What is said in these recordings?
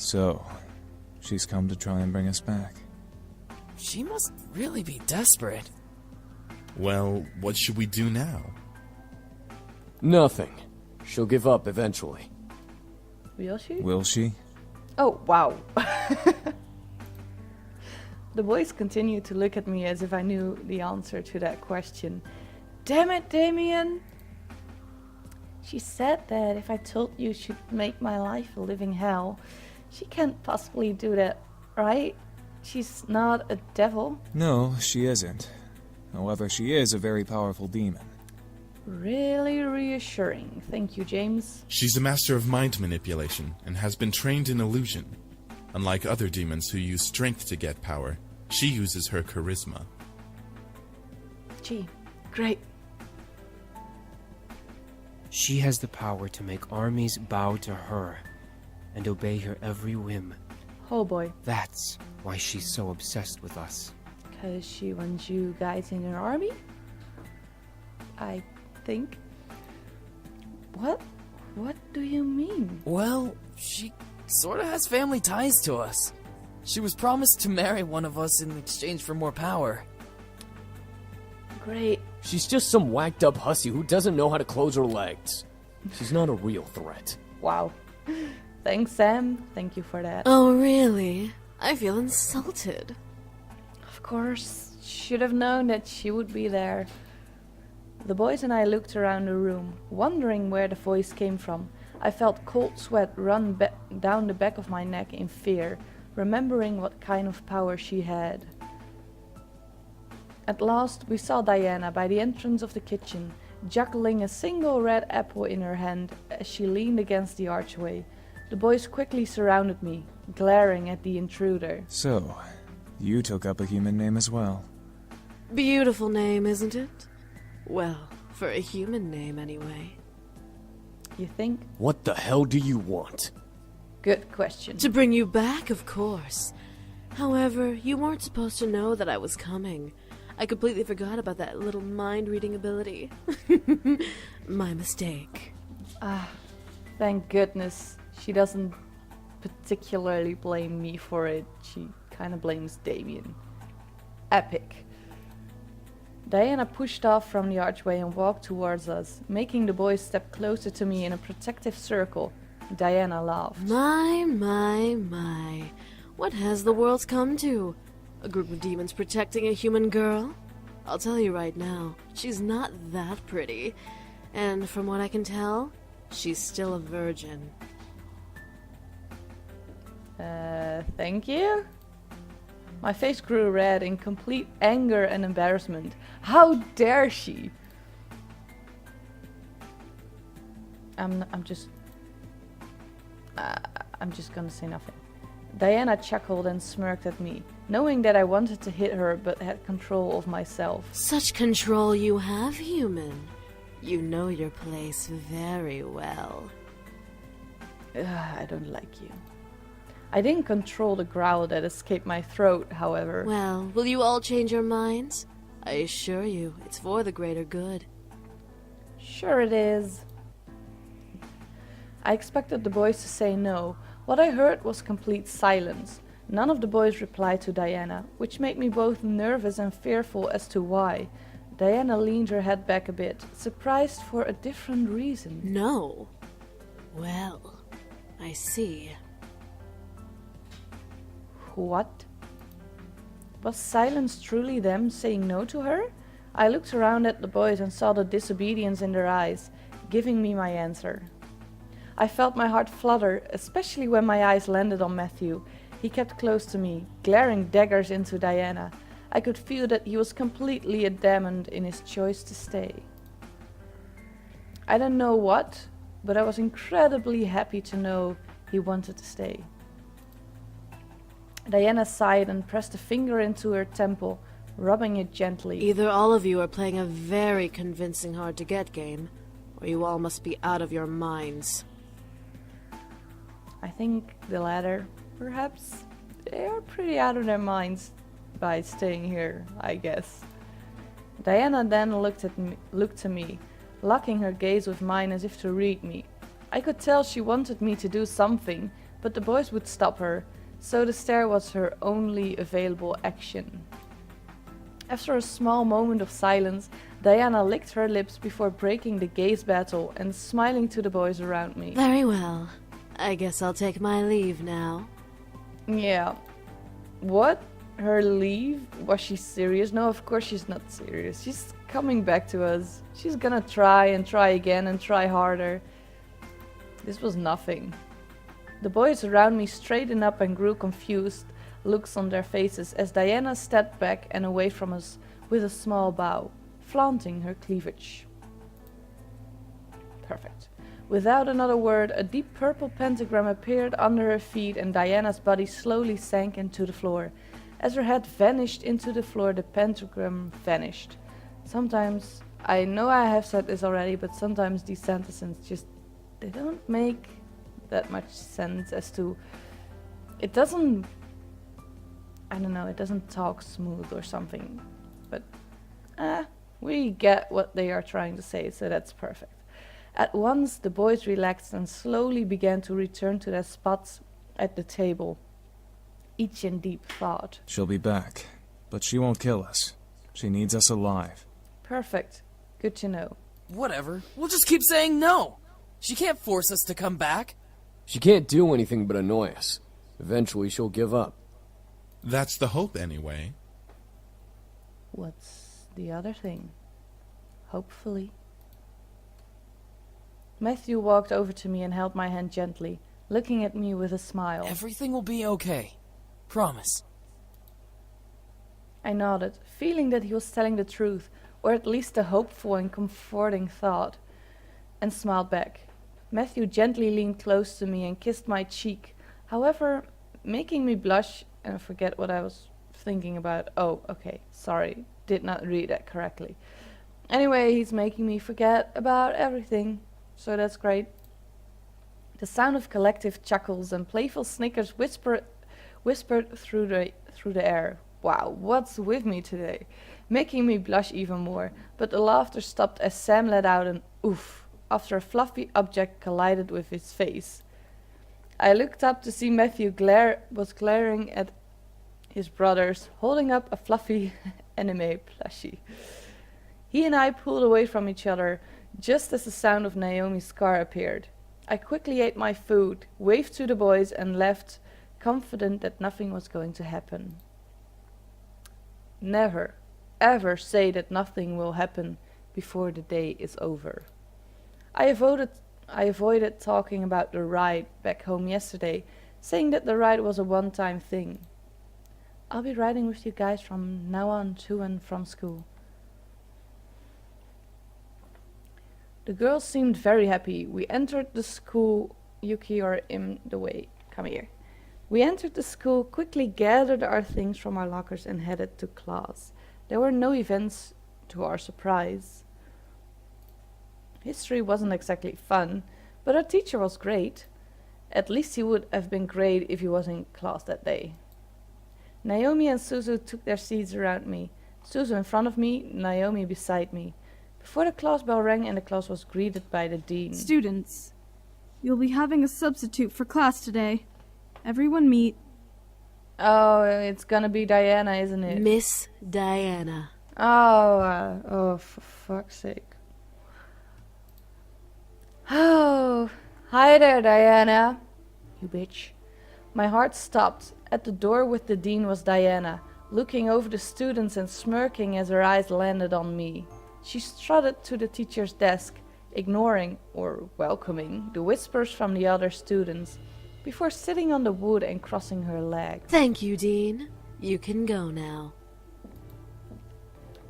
So, she's come to try and bring us back. She must really be desperate. Well, what should we do now? Nothing. She'll give up eventually. Will she? Will she? Oh, wow. The boys continue to look at me as if I knew the answer to that question. Damn it, Damien! She said that if I told you she'd make my life a living hell. She can't possibly do that, right? She's not a devil. No, she isn't. However, she is a very powerful demon. Really reassuring. Thank you, James. She's a master of mind manipulation and has been trained in illusion. Unlike other demons who use strength to get power, she uses her charisma. Gee, great. She has the power to make armies bow to her and obey her every whim. Oh boy. That's why she's so obsessed with us. Because she wants you guys in her army? I think. What? What do you mean? Well, she sort of has family ties to us. She was promised to marry one of us in exchange for more power. Great. She's just some whacked up hussy who doesn't know how to close her legs. She's not a real threat. Wow. Thanks, Sam. Thank you for that. Oh, really? I feel insulted. Of course, should have known that she would be there. The boys and I looked around the room, wondering where the voice came from. I felt cold sweat run down the back of my neck in fear, remembering what kind of power she had. At last, we saw Diana by the entrance of the kitchen, juggling a single red apple in her hand as she leaned against the archway. The boys quickly surrounded me, glaring at the intruder. So, you took up a human name as well. Beautiful name, isn't it? Well, for a human name anyway. You think? What the hell do you want? Good question. To bring you back, of course. However, you weren't supposed to know that I was coming. I completely forgot about that little mind-reading ability. My mistake. Thank goodness she doesn't particularly blame me for it. She kind of blames Damien. Epic. Diana pushed off from the archway and walked towards us, making the boys step closer to me in a protective circle. Diana laughed. My. What has the world come to? A group of demons protecting a human girl? I'll tell you right now, she's not that pretty. And from what I can tell, she's still a virgin. Thank you? My face grew red in complete anger and embarrassment. How dare she? I'm just gonna say nothing. Diana chuckled and smirked at me, knowing that I wanted to hit her but had control of myself. Such control you have, human. You know your place very well. I don't like you. I didn't control the growl that escaped my throat, however. Well, will you all change your minds? I assure you, it's for the greater good. Sure it is. I expected the boys to say no. What I heard was complete silence. None of the boys replied to Diana, which made me both nervous and fearful as to why. Diana leaned her head back a bit, surprised for a different reason. No. Well, I see. What? Was silence truly them saying no to her? I looked around at the boys and saw the disobedience in their eyes, giving me my answer. I felt my heart flutter, especially when my eyes landed on Matthew. He kept close to me, glaring daggers into Diana. I could feel that he was completely adamant in his choice to stay. I don't know what, but I was incredibly happy to know he wanted to stay. Diana sighed and pressed a finger into her temple, rubbing it gently. Either all of you are playing a very convincing hard-to-get game, or you all must be out of your minds. I think the latter, perhaps. They are pretty out of their minds by staying here, I guess. Diana then looked to me, locking her gaze with mine as if to read me. I could tell she wanted me to do something, but the boys would stop her, so the stare was her only available action. After a small moment of silence, Diana licked her lips before breaking the gaze battle and smiling to the boys around me. Very well. I guess I'll take my leave now. Yeah. What? Her leave? Was she serious? No, of course she's not serious. She's coming back to us. She's gonna try and try again and try harder. This was nothing. The boys around me straightened up and grew confused looks on their faces as Diana stepped back and away from us with a small bow, flaunting her cleavage. Perfect. Without another word, a deep purple pentagram appeared under her feet and Diana's body slowly sank into the floor. As her head vanished into the floor, the pentagram vanished. Sometimes, I know I have said this already, but sometimes these sentences just, they don't make that much sense as to, it doesn't, I don't know, it doesn't talk smooth or something, but we get what they are trying to say, so that's perfect. At once, the boys relaxed and slowly began to return to their spots at the table, each in deep thought. She'll be back, but she won't kill us. She needs us alive. Perfect. Good to know. Whatever. We'll just keep saying no. She can't force us to come back. She can't do anything but annoy us. Eventually she'll give up. That's the hope, anyway. What's the other thing? Hopefully. Matthew walked over to me and held my hand gently, looking at me with a smile. Everything will be okay. Promise. I nodded, feeling that he was telling the truth, or at least a hopeful and comforting thought, and smiled back. Matthew gently leaned close to me and kissed my cheek, however, making me blush and forget what I was thinking about. Oh, okay, sorry, did not read that correctly. Anyway, he's making me forget about everything, so that's great. The sound of collective chuckles and playful snickers whispered through the air. Wow, what's with me today? Making me blush even more, but the laughter stopped as Sam let out an oof after a fluffy object collided with his face. I looked up to see Matthew was glaring at his brothers, holding up a fluffy anime plushie. He and I pulled away from each other just as the sound of Naomi's scar appeared. I quickly ate my food, waved to the boys, and left, confident that nothing was going to happen. Never, ever say that nothing will happen before the day is over. I avoided talking about the ride back home yesterday, saying that the ride was a one-time thing. I'll be riding with you guys from now on to and from school. The girls seemed very happy. We entered the school. Yuki are in the way. Come here. We entered the school, quickly gathered our things from our lockers and headed to class. There were no events to our surprise. History wasn't exactly fun, but our teacher was great. At least he would have been great if he was in class that day. Naomi and Suzu took their seats around me. Suzu in front of me, Naomi beside me. Before the class bell rang and the class was greeted by the dean. Students, you'll be having a substitute for class today. Everyone meet. Oh, it's gonna be Diana, isn't it? Miss Diana. Oh, for fuck's sake. Oh, hi there, Diana. You bitch. My heart stopped. At the door with the dean was Diana, looking over the students and smirking as her eyes landed on me. She strutted to the teacher's desk, ignoring, or welcoming, the whispers from the other students, before sitting on the wood and crossing her legs. Thank you, Dean. You can go now.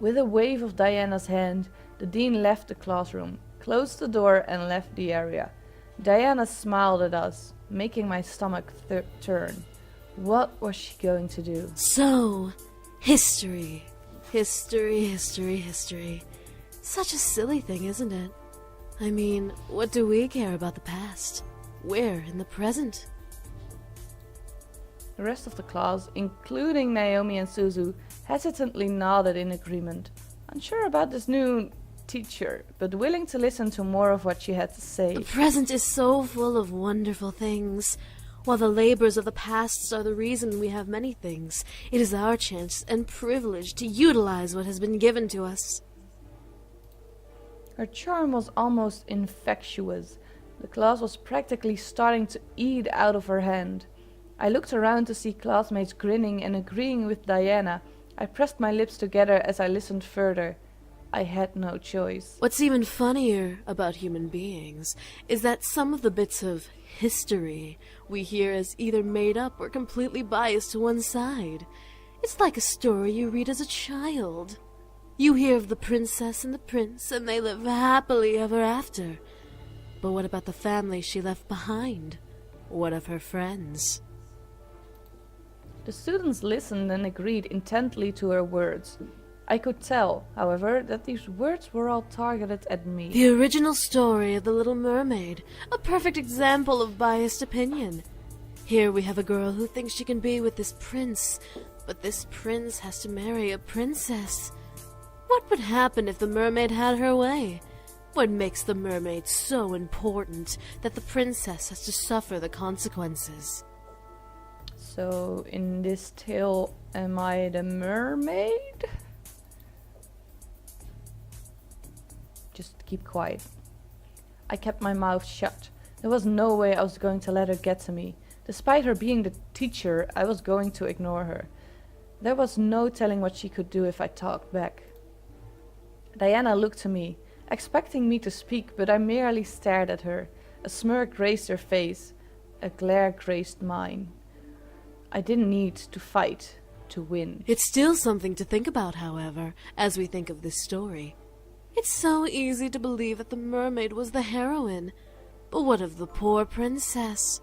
With a wave of Diana's hand, the dean left the classroom, closed the door and left the area. Diana smiled at us, making my stomach turn. What was she going to do? So, history. History. Such a silly thing, isn't it? I mean, what do we care about the past? We're in the present. The rest of the class, including Naomi and Suzu, hesitantly nodded in agreement, unsure about this new teacher, but willing to listen to more of what she had to say. The present is so full of wonderful things. While the labors of the past are the reason we have many things, it is our chance and privilege to utilize what has been given to us. Her charm was almost infectious. The class was practically starting to eat out of her hand. I looked around to see classmates grinning and agreeing with Diana. I pressed my lips together as I listened further. I had no choice. What's even funnier about human beings is that some of the bits of history we hear is either made up or completely biased to one side. It's like a story you read as a child. You hear of the princess and the prince, and they live happily ever after. But what about the family she left behind? What of her friends? The students listened and agreed intently to her words. I could tell, however, that these words were all targeted at me. The original story of the Little Mermaid, a perfect example of biased opinion. Here we have a girl who thinks she can be with this prince, but this prince has to marry a princess. What would happen if the mermaid had her way? What makes the mermaid so important that the princess has to suffer the consequences? So, in this tale, am I the mermaid? Just keep quiet. I kept my mouth shut. There was no way I was going to let her get to me. Despite her being the teacher, I was going to ignore her. There was no telling what she could do if I talked back. Diana looked to me, expecting me to speak, but I merely stared at her. A smirk graced her face. A glare graced mine. I didn't need to fight to win. It's still something to think about, however, as we think of this story. It's so easy to believe that the mermaid was the heroine. But what of the poor princess?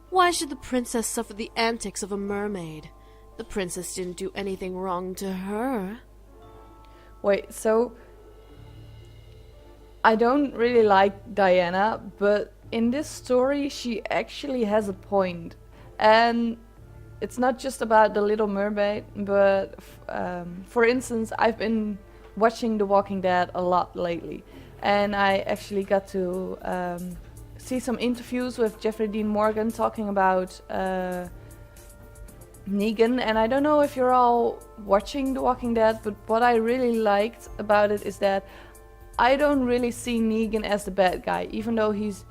Why should the princess suffer the antics of a mermaid? The princess didn't do anything wrong to her. Wait, so I don't really like Diana, but in this story she actually has a point. And it's not just about the Little Mermaid, but for instance, I've been watching The Walking Dead a lot lately, and I actually got to see some interviews with Jeffrey Dean Morgan talking about Negan. And I don't know if you're all watching The Walking Dead, but what I really liked about it is that I don't really see Negan as the bad guy, even though he's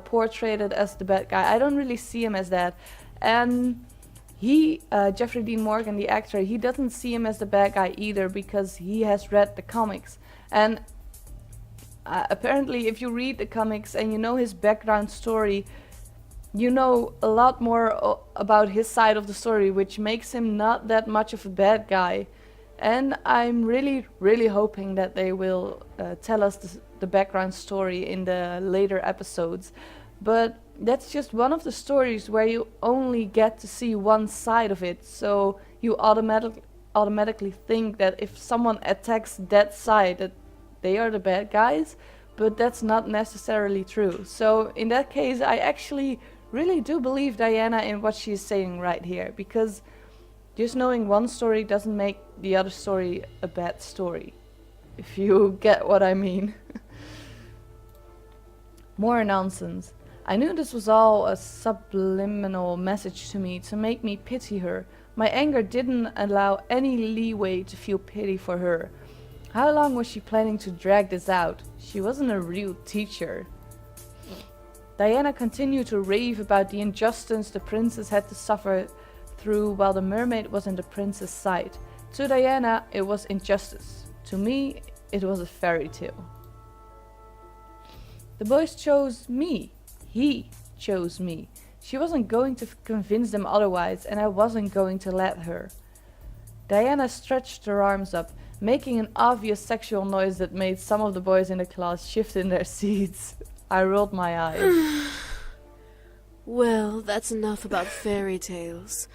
portrayed as the bad guy. I don't really see him as that. And Jeffrey Dean Morgan, the actor, he doesn't see him as the bad guy either, because he has read the comics. And apparently if you read the comics and you know his background story, you know a lot more about his side of the story, which makes him not that much of a bad guy. And I'm really, really hoping that they will tell us the background story in the later episodes. But that's just one of the stories where you only get to see one side of it. So you automatically think that if someone attacks that side, that they are the bad guys. But that's not necessarily true. So in that case, I actually really do believe Diana in what she's saying right here. Because just knowing one story doesn't make the other story a bad story, if you get what I mean. More nonsense. I knew this was all a subliminal message to me to make me pity her. My anger didn't allow any leeway to feel pity for her. How long was she planning to drag this out? She wasn't a real teacher. Diana continued to rave about the injustice the princess had to suffer through while the mermaid was in the prince's side. To Diana, it was injustice. To me, it was a fairy tale. The boys chose me. He chose me. She wasn't going to convince them otherwise, and I wasn't going to let her. Diana stretched her arms up, making an obvious sexual noise that made some of the boys in the class shift in their seats. I rolled my eyes. Well, that's enough about fairy tales.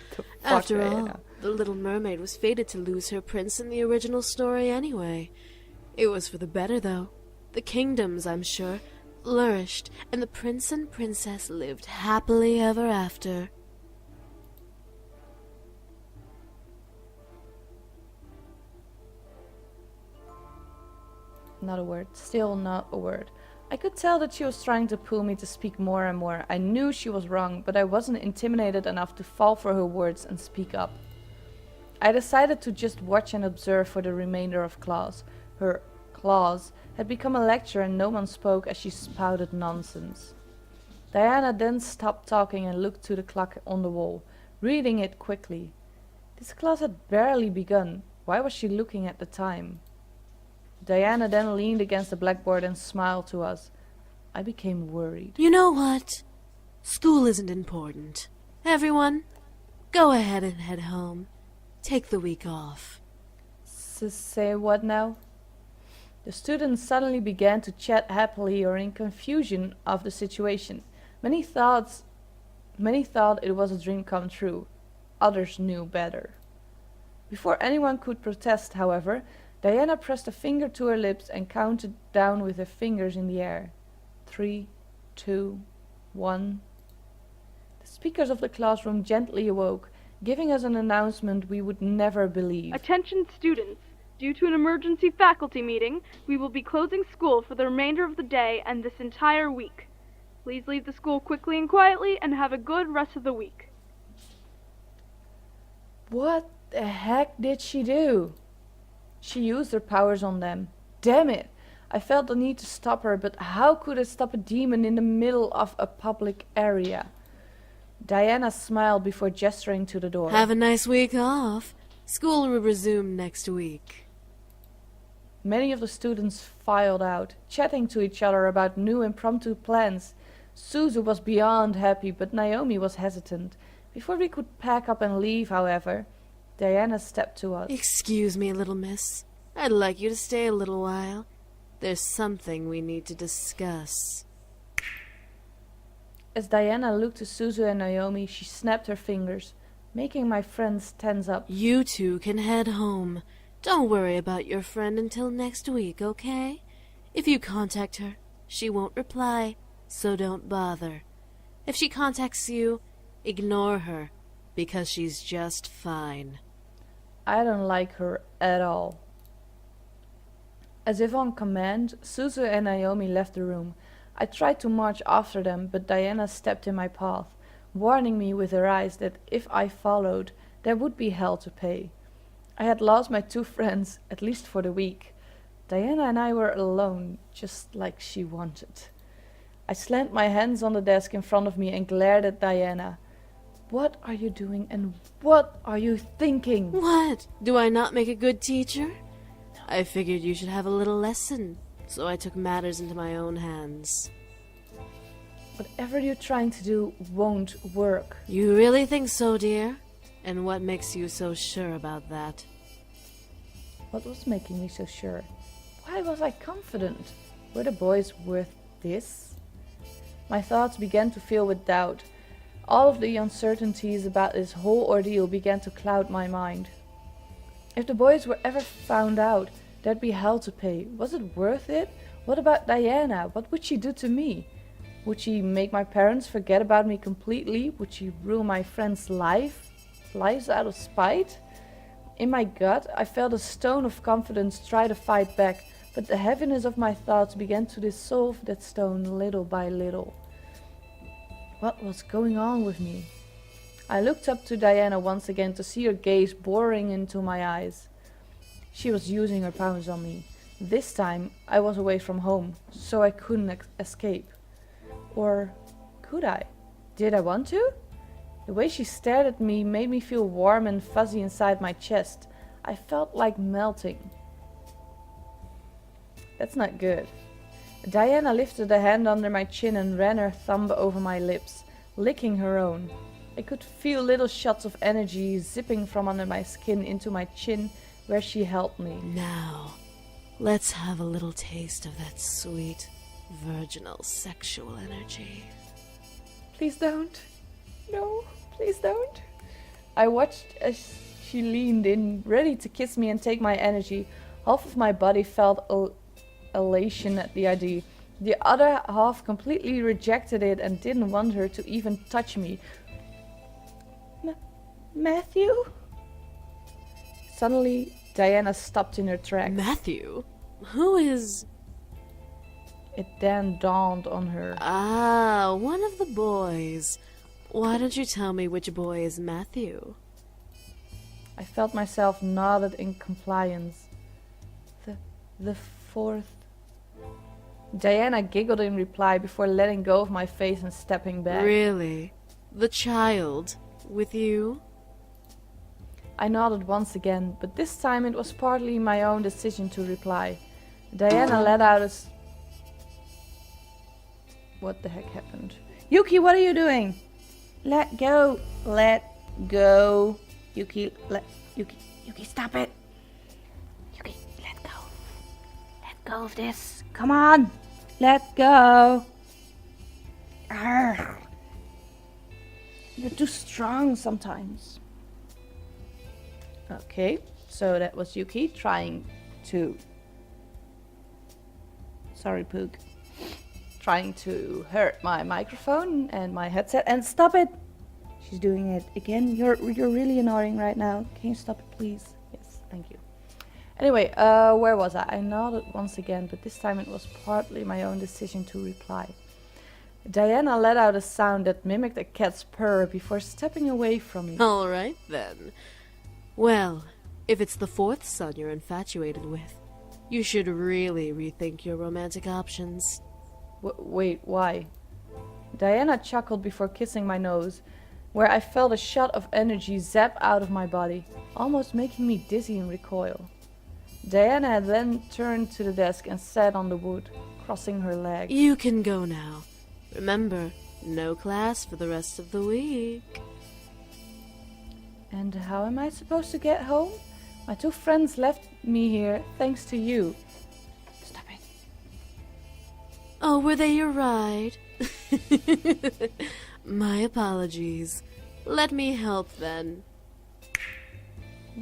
After all, the Little Mermaid was fated to lose her prince in the original story anyway. It was for the better, though. The kingdoms, I'm sure, flourished, and the prince and princess lived happily ever after. Not a word. Still not a word. I could tell that she was trying to pull me to speak more and more. I knew she was wrong, but I wasn't intimidated enough to fall for her words and speak up. I decided to just watch and observe for the remainder of class. Her class had become a lecture and no one spoke as she spouted nonsense. Diana then stopped talking and looked to the clock on the wall, reading it quickly. This class had barely begun. Why was she looking at the time? Diana then leaned against the blackboard and smiled to us. I became worried. You know what? School isn't important. Everyone, go ahead and head home. Take the week off. Say what now? The students suddenly began to chat happily or in confusion of the situation. Many thought it was a dream come true. Others knew better. Before anyone could protest, however, Diana pressed a finger to her lips and counted down with her fingers in the air. 3, 2, 1. The speakers of the classroom gently awoke, giving us an announcement we would never believe. Attention students. Due to an emergency faculty meeting, we will be closing school for the remainder of the day and this entire week. Please leave the school quickly and quietly and have a good rest of the week. What the heck did she do? She used her powers on them. Damn it! I felt the need to stop her, but how could I stop a demon in the middle of a public area? Diana smiled before gesturing to the door. Have a nice week off. School will resume next week. Many of the students filed out, chatting to each other about new impromptu plans. Suzu was beyond happy, but Naomi was hesitant. Before we could pack up and leave, however, Diana stepped to us. Excuse me, little miss. I'd like you to stay a little while. There's something we need to discuss. As Diana looked to Suzu and Naomi, she snapped her fingers, making my friends tense up. You two can head home. Don't worry about your friend until next week, okay? If you contact her, she won't reply, so don't bother. If she contacts you, ignore her, because she's just fine. I don't like her at all. As if on command, Suzu and Naomi left the room. I tried to march after them, but Diana stepped in my path, warning me with her eyes that if I followed, there would be hell to pay. I had lost my 2 friends, at least for the week. Diana and I were alone, just like she wanted. I slammed my hands on the desk in front of me and glared at Diana. What are you doing and what are you thinking? What? Do I not make a good teacher? I figured you should have a little lesson, so I took matters into my own hands. Whatever you're trying to do won't work. You really think so, dear? And what makes you so sure about that? What was making me so sure? Why was I confident? Were the boys worth this? My thoughts began to fill with doubt. All of the uncertainties about this whole ordeal began to cloud my mind. If the boys were ever found out, there'd be hell to pay. Was it worth it? What about Diana? What would she do to me? Would she make my parents forget about me completely? Would she ruin my friends' lives out of spite? In my gut, I felt a stone of confidence try to fight back, but the heaviness of my thoughts began to dissolve that stone little by little. What was going on with me? I looked up to Diana once again to see her gaze boring into my eyes. She was using her powers on me. This time I was away from home, so I couldn't escape. Or could I? Did I want to? The way she stared at me made me feel warm and fuzzy inside my chest. I felt like melting. That's not good. Diana lifted a hand under my chin and ran her thumb over my lips, licking her own. I could feel little shots of energy zipping from under my skin into my chin where she held me. Now, let's have a little taste of that sweet, virginal sexual energy. Please don't. No, please don't. I watched as she leaned in, ready to kiss me and take my energy. Half of my body felt elation at the idea. The other half completely rejected it and didn't want her to even touch me. Matthew? Suddenly, Diana stopped in her tracks. Matthew? Who is... It then dawned on her. Ah, one of the boys. Why don't you tell me which boy is Matthew? I felt myself nodded in compliance. The fourth. Diana giggled in reply before letting go of my face and stepping back. Really? The child? With you? I nodded once again, but this time it was partly my own decision to reply. Diana let out a... What the heck happened? Yuki, what are you doing? Let go. Let go. Yuki, Yuki, stop it. Yuki, let go. Let go of this. Come on. Let go. Arrgh. You're too strong sometimes. Okay, so that was Yuki trying to... Sorry, Pook. Trying to hurt my microphone and my headset. And stop it! She's doing it again. You're really annoying right now. Can you stop it, please? Yes, thank you. Anyway, where was I? I nodded once again, but this time it was partly my own decision to reply. Diana let out a sound that mimicked a cat's purr before stepping away from me. All right, then. Well, if it's the fourth son you're infatuated with, you should really rethink your romantic options. Wait, why? Diana chuckled before kissing my nose, where I felt a shot of energy zap out of my body, almost making me dizzy in recoil. Diana then turned to the desk and sat on the wood, crossing her legs. You can go now. Remember, no class for the rest of the week. And how am I supposed to get home? My two friends left me here thanks to you. Stop it. Oh, were they your ride? My apologies. Let me help then.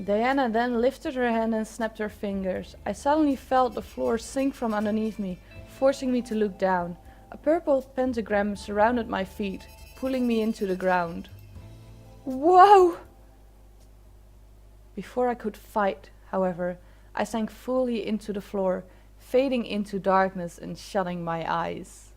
Diana then lifted her hand and snapped her fingers. I suddenly felt the floor sink from underneath me, forcing me to look down. A purple pentagram surrounded my feet, pulling me into the ground. Whoa! Before I could fight, however, I sank fully into the floor, fading into darkness and shutting my eyes.